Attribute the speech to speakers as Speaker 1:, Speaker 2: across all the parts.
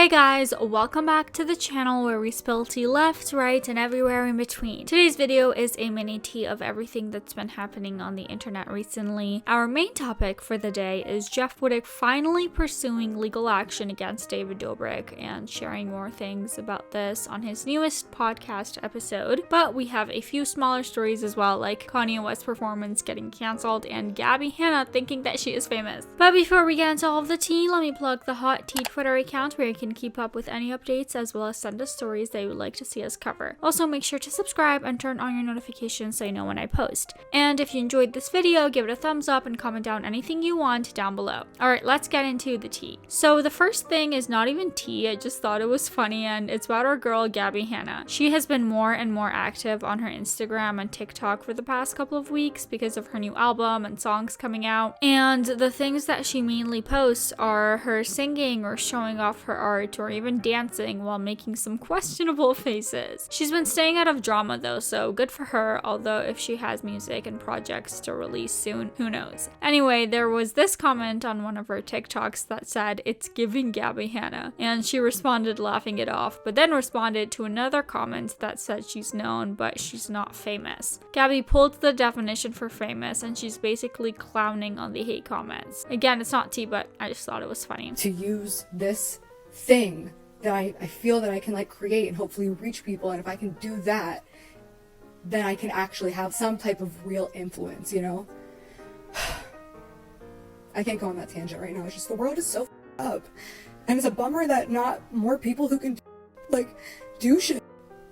Speaker 1: Hey guys, welcome back to the channel where we spill tea left, right, and everywhere in between. Today's video is a mini tea of everything that's been happening on the internet recently. Our main topic for the day is Jeff Wittek finally pursuing legal action against David Dobrik and sharing more things about this on his newest podcast episode. But we have a few smaller stories as well, like Kanye West performance getting cancelled and Gabby Hannah thinking that she is famous. But before we get into all of the tea, let me plug the Hot Tea Twitter account where you can keep up with any updates as well as send us stories that you would like to see us cover. Also, make sure to subscribe and turn on your notifications so you know when I post. And if you enjoyed this video, give it a thumbs up and comment down anything you want down below. Alright, let's get into the tea. So the first thing is not even tea, I just thought it was funny, and it's about our girl Gabby Hannah. She has been more and more active on her Instagram and TikTok for the past couple of weeks because of her new album and songs coming out. And the things that she mainly posts are her singing or showing off her art or even dancing while making some questionable faces. She's been staying out of drama though, so good for her, although if she has music and projects to release soon, who knows. Anyway, there was this comment on one of her TikToks that said, "It's giving Gabby Hannah," and she responded laughing it off, but then responded to another comment that said she's known but she's not famous. Gabby pulled the definition for famous and she's basically clowning on the hate comments. Again, it's not tea, but I just thought it was funny.
Speaker 2: To use this thing that I feel that I can like create and hopefully reach people, and if I can do that, then I can actually have some type of real influence, you know? I can't go on that tangent right now. It's just the world is so up, and it's a bummer that not more people who can do shit,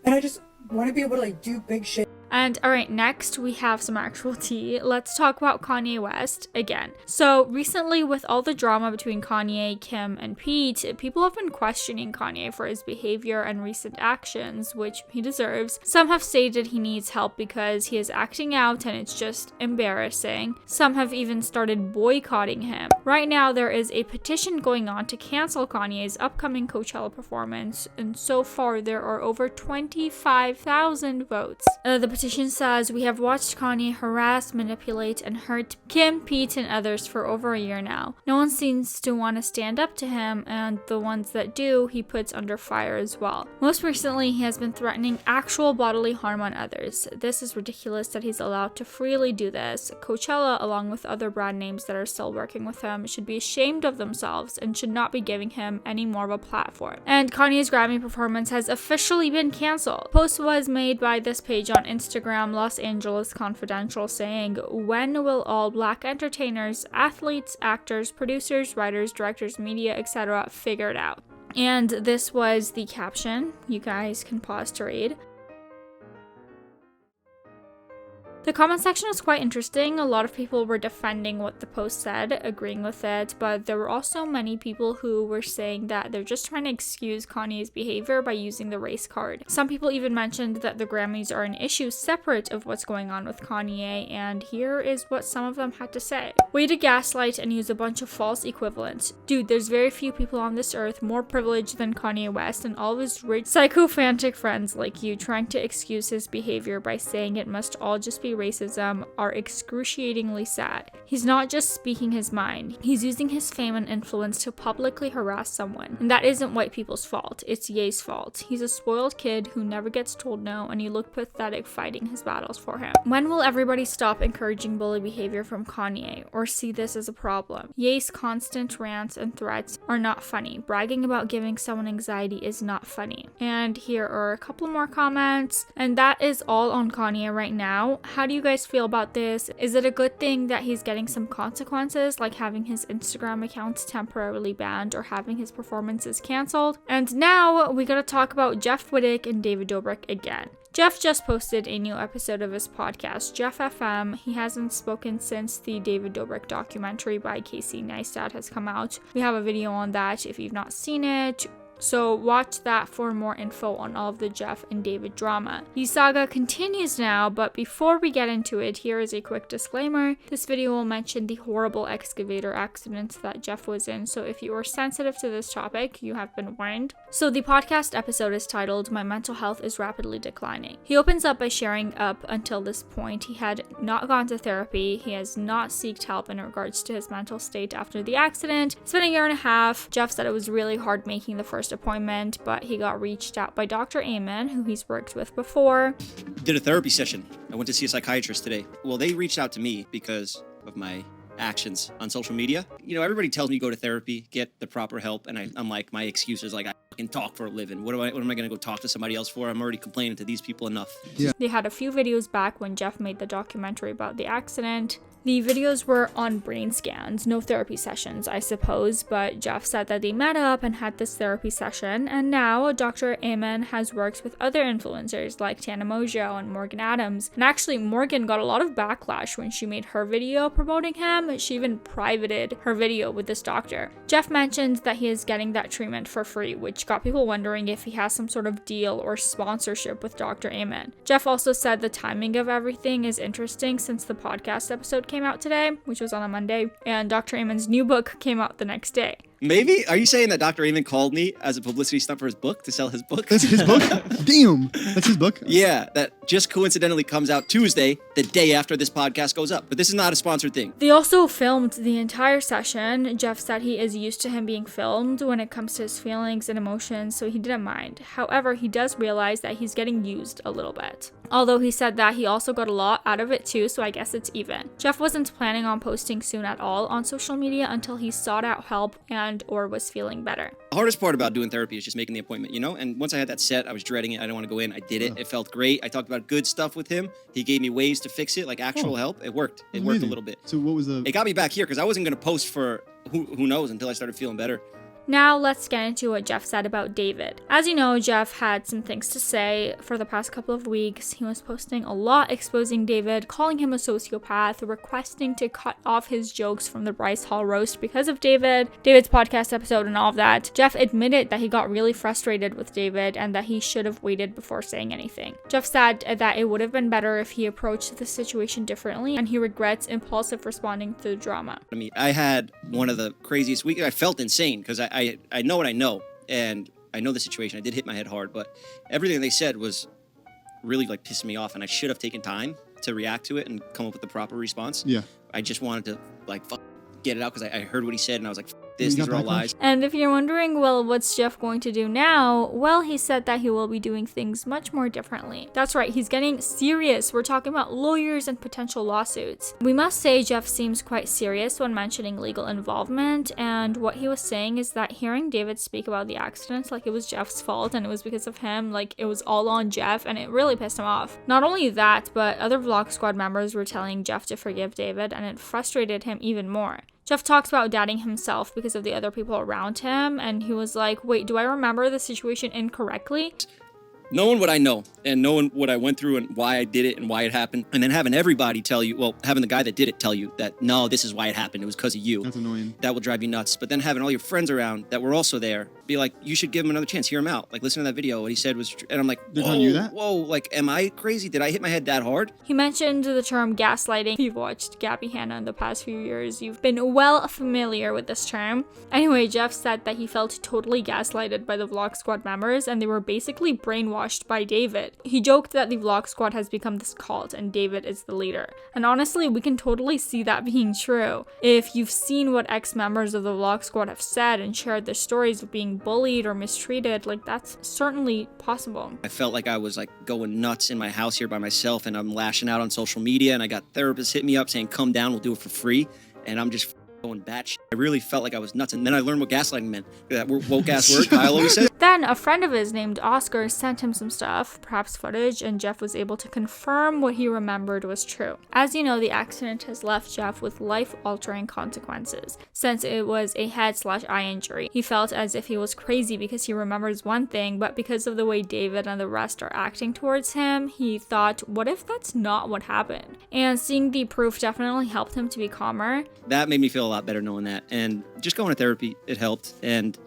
Speaker 2: and I just want to be able to do big shit.
Speaker 1: And alright, next we have some actual tea. Let's talk about Kanye West again. So recently, with all the drama between Kanye, Kim, and Pete, people have been questioning Kanye for his behavior and recent actions, which he deserves. Some have stated he needs help because he is acting out and it's just embarrassing. Some have even started boycotting him. Right now, there is a petition going on to cancel Kanye's upcoming Coachella performance, and so far there are over 25,000 votes. The petition says, "We have watched Kanye harass, manipulate, and hurt Kim, Pete, and others for over a year now. No one seems to want to stand up to him, and the ones that do, he puts under fire as well. Most recently, he has been threatening actual bodily harm on others. This is ridiculous that he's allowed to freely do this. Coachella, along with other brand names that are still working with him, should be ashamed of themselves and should not be giving him any more of a platform." And Kanye's Grammy performance has officially been canceled. The post was made by this page on Instagram, Los Angeles Confidential, saying, "When will all Black entertainers, athletes, actors, producers, writers, directors, media, etc. figure it out?" And this was the caption. You guys can pause to read. The comment section was quite interesting. A lot of people were defending what the post said, agreeing with it, but there were also many people who were saying that they're just trying to excuse Kanye's behavior by using the race card. Some people even mentioned that the Grammys are an issue separate of what's going on with Kanye, and here is what some of them had to say. "Way to gaslight and use a bunch of false equivalents. Dude, there's very few people on this earth more privileged than Kanye West and all of his rich, psychophantic friends like you. Trying to excuse his behavior by saying it must all just be racism are excruciatingly sad. He's not just speaking his mind, he's using his fame and influence to publicly harass someone. And that isn't white people's fault, it's Ye's fault. He's a spoiled kid who never gets told no, and you look pathetic fighting his battles for him. When will everybody stop encouraging bully behavior from Kanye, or see this as a problem? Ye's constant rants and threats are not funny. Bragging about giving someone anxiety is not funny." And here are a couple more comments, and that is all on Kanye right now. How do you guys feel about this? Is it a good thing that he's getting some consequences, like having his Instagram account temporarily banned or having his performances canceled? And now we gotta talk about Jeff Wittek and David Dobrik again. Jeff just posted a new episode of his podcast, Jeff FM. He hasn't spoken since the David Dobrik documentary by Casey Neistat has come out. We have a video on that if you've not seen it. So watch that for more info on all of the Jeff and David drama. The saga continues now, but before we get into it, here is a quick disclaimer. This video will mention the horrible excavator accident that Jeff was in, so if you are sensitive to this topic, you have been warned. So the podcast episode is titled, "My Mental Health is Rapidly Declining." He opens up by sharing up until this point he had not gone to therapy, he has not sought help in regards to his mental state after the accident. It's been a year and a half. Jeff said it was really hard making the first first appointment, but he got reached out by Dr. Amen, who he's worked with before.
Speaker 3: Did a therapy session. I went to see a psychiatrist today. Well, they reached out to me because of my actions on social media. You know, everybody tells me go to therapy, get the proper help, and I'm like, my excuse is like, I can talk for a living. What am I going to go talk to somebody else for? I'm already complaining to these people enough.
Speaker 4: Yeah.
Speaker 1: They had a few videos back when Jeff made the documentary about the accident. The videos were on brain scans, no therapy sessions, I suppose, but Jeff said that they met up and had this therapy session, and now Dr. Amen has worked with other influencers like Tana Mojo and Morgan Adams. And actually, Morgan got a lot of backlash when she made her video promoting him. She even privated her video with this doctor. Jeff mentioned that he is getting that treatment for free, which got people wondering if he has some sort of deal or sponsorship with Dr. Amen. Jeff also said the timing of everything is interesting since the podcast episode came out today, which was on a Monday, and Dr. Amen's new book came out the next day.
Speaker 3: Maybe? Are you saying that Dr. Amen called me as a publicity stunt for his book, to sell his book?
Speaker 4: That's his book? Damn. That's his book?
Speaker 3: Yeah, that just coincidentally comes out Tuesday, the day after this podcast goes up. But this is not a sponsored thing.
Speaker 1: They also filmed the entire session. Jeff said he is used to him being filmed when it comes to his feelings and emotions, so he didn't mind. However, he does realize that he's getting used a little bit. Although he said that he also got a lot out of it too, so I guess it's even. Jeff wasn't planning on posting soon at all on social media until he sought out help and or was feeling better.
Speaker 3: The hardest part about doing therapy is just making the appointment, you know? And once I had that set, I was dreading it. I didn't want to go in. I did it. It felt great. I talked about good stuff with him. He gave me ways to fix it, like actual help. It worked. It worked a little bit.
Speaker 4: So what was the...
Speaker 3: It got me back here because I wasn't going to post for who knows until I started feeling better.
Speaker 1: Now let's get into what Jeff said about David. As you know, Jeff had some things to say for the past couple of weeks. He was posting a lot exposing David, calling him a sociopath, requesting to cut off his jokes from the Bryce Hall roast because of David's podcast episode and all of that. Jeff admitted that he got really frustrated with David and that he should have waited before saying anything. Jeff said that it would have been better if he approached the situation differently, and he regrets impulsive responding to the drama.
Speaker 3: I mean, I had one of the craziest weeks. I felt insane because I know what I know, and I know the situation. I did hit my head hard, but everything they said was really like pissing me off, and I should have taken time to react to it and come up with the proper response.
Speaker 4: Yeah.
Speaker 3: I just wanted to like get it out because I heard what he said, and I was like, these are all lies.
Speaker 1: And if you're wondering, well, what's Jeff going to do now? Well, he said that he will be doing things much more differently. That's right, he's getting serious. We're talking about lawyers and potential lawsuits. We must say Jeff seems quite serious when mentioning legal involvement, and what he was saying is that hearing David speak about the accident like it was Jeff's fault and it was because of him, like it was all on Jeff, and it really pissed him off. Not only that, but other Vlog Squad members were telling Jeff to forgive David, and it frustrated him even more. Jeff talks about doubting himself because of the other people around him, and he was like, wait, do I remember the situation incorrectly?
Speaker 3: Knowing what I know and knowing what I went through and why I did it and why it happened, and then having everybody tell you, well, having the guy that did it tell you that, no, this is why it happened. It was because of you.
Speaker 4: That's annoying.
Speaker 3: That will drive you nuts. But then having all your friends around that were also there be like, you should give him another chance. Hear him out. Like, listen to that video. What he said was true. And I'm like,
Speaker 4: They're telling you that?
Speaker 3: Whoa, like, am I crazy? Did I hit my head that hard?
Speaker 1: He mentioned the term gaslighting. If you've watched Gabby Hannah in the past few years, you've been well familiar with this term. Anyway, Jeff said that he felt totally gaslighted by the Vlog Squad members, and they were basically brainwashed by David. He joked that the Vlog Squad has become this cult and David is the leader. And honestly, we can totally see that being true. If you've seen what ex-members of the Vlog Squad have said and shared their stories of being bullied or mistreated, like that's certainly possible.
Speaker 3: I felt like I was like going nuts in my house here by myself, and I'm lashing out on social media, and I got therapists hit me up saying, come down, we'll do it for free. And I'm just going batshit. I really felt like I was nuts, and then I learned what gaslighting meant. That woke ass word Kyle always says.
Speaker 1: Then a friend of his named Oscar sent him some stuff, perhaps footage, and Jeff was able to confirm what he remembered was true. As you know, the accident has left Jeff with life-altering consequences. Since it was a head/eye injury, he felt as if he was crazy because he remembers one thing, but because of the way David and the rest are acting towards him, he thought, what if that's not what happened? And seeing the proof definitely helped him to be calmer.
Speaker 3: That made me feel a lot better knowing that, and just going to therapy, it helped, and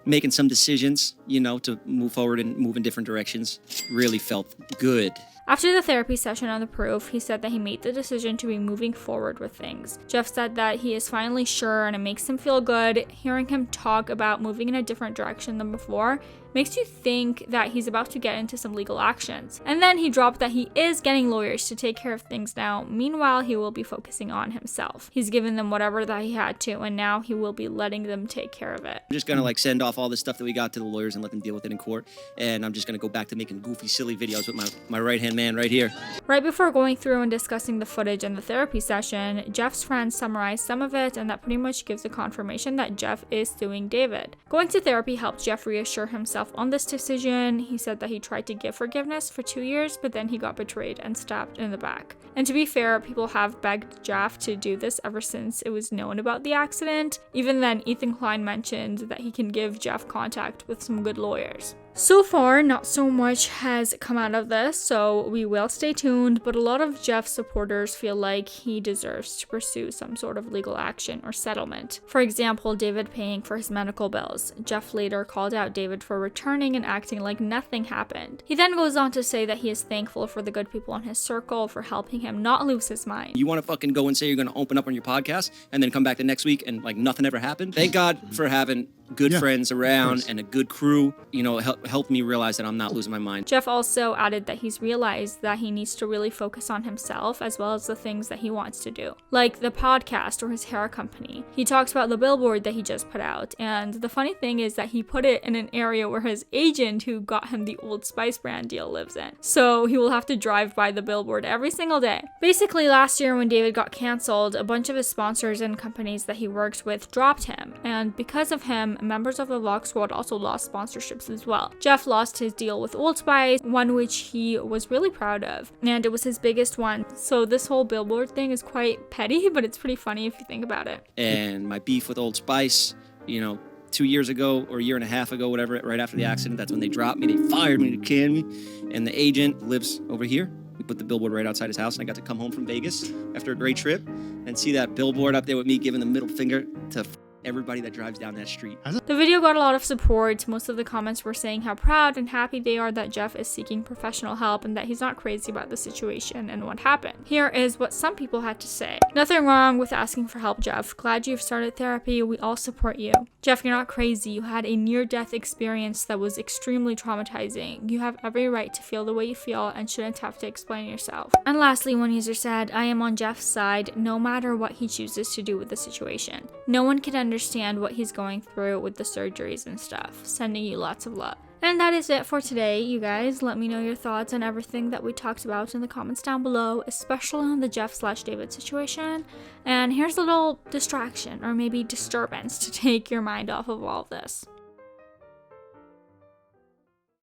Speaker 3: making some decisions, you know, to move forward and move in different directions really felt good.
Speaker 1: After the therapy session on the proof, he said that he made the decision to be moving forward with things. Jeff said that he is finally sure, and it makes him feel good. Hearing him talk about moving in a different direction than before makes you think that he's about to get into some legal actions. And then he dropped that he is getting lawyers to take care of things now. Meanwhile, he will be focusing on himself. He's given them whatever that he had to, and now he will be letting them take care of it.
Speaker 3: I'm just gonna like send off all this stuff that we got to the lawyers and let them deal with it in court. And I'm just gonna go back to making goofy, silly videos with my right-hand man right here.
Speaker 1: Right before going through and discussing the footage and the therapy session, Jeff's friends summarized some of it, and that pretty much gives a confirmation that Jeff is suing David. Going to therapy helped Jeff reassure himself on this decision. He said that he tried to give forgiveness for 2 years, but then he got betrayed and stabbed in the back. And to be fair, people have begged Jeff to do this ever since it was known about the accident. Even then, Ethan Klein mentioned that he can give Jeff contact with some good lawyers. So far, not so much has come out of this, so we will stay tuned, but a lot of Jeff's supporters feel like he deserves to pursue some sort of legal action or settlement. For example, David paying for his medical bills. Jeff later called out David for returning and acting like nothing happened. He then goes on to say that he is thankful for the good people in his circle for helping him not lose his mind.
Speaker 3: You want to fucking go and say you're going to open up on your podcast and then come back the next week and like nothing ever happened? Thank God for having good friends around and a good crew, you know, help me realize that I'm not losing my mind.
Speaker 1: Jeff also added that he's realized that he needs to really focus on himself as well as the things that he wants to do, like the podcast or his hair company. He talks about the billboard that he just put out, and the funny thing is that he put it in an area where his agent who got him the Old Spice brand deal lives in. So he will have to drive by the billboard every single day. Basically, last year when David got canceled, a bunch of his sponsors and companies that he works with dropped him, and because of him, members of the Vlog Squad also lost sponsorships as well. Jeff lost his deal with Old Spice, one which he was really proud of, and it was his biggest one. So this whole billboard thing is quite petty, but it's pretty funny if you think about it.
Speaker 3: And my beef with Old Spice, you know, 2 years ago or a year and a half ago, whatever, right after the accident, that's when they dropped me. They fired me, they canned me. And the agent lives over here. We put the billboard right outside his house, and I got to come home from Vegas after a great trip and see that billboard up there with me giving the middle finger to everybody that drives down that street.
Speaker 1: The video got a lot of support. Most of the comments were saying how proud and happy they are that Jeff is seeking professional help and that he's not crazy about the situation and what happened. Here is what some people had to say. Nothing wrong with asking for help, Jeff. Glad you've started therapy. We all support you. Jeff, you're not crazy. You had a near-death experience that was extremely traumatizing. You have every right to feel the way you feel and shouldn't have to explain yourself. And lastly, one user said, I am on Jeff's side no matter what he chooses to do with the situation. No one can understand what he's going through with the surgeries and stuff. Sending you lots of love. And that is it for today, you guys. Let me know your thoughts on everything that we talked about in the comments down below, especially on the Jeff/David situation. And here's a little distraction, or maybe disturbance, to take your mind off of all of this.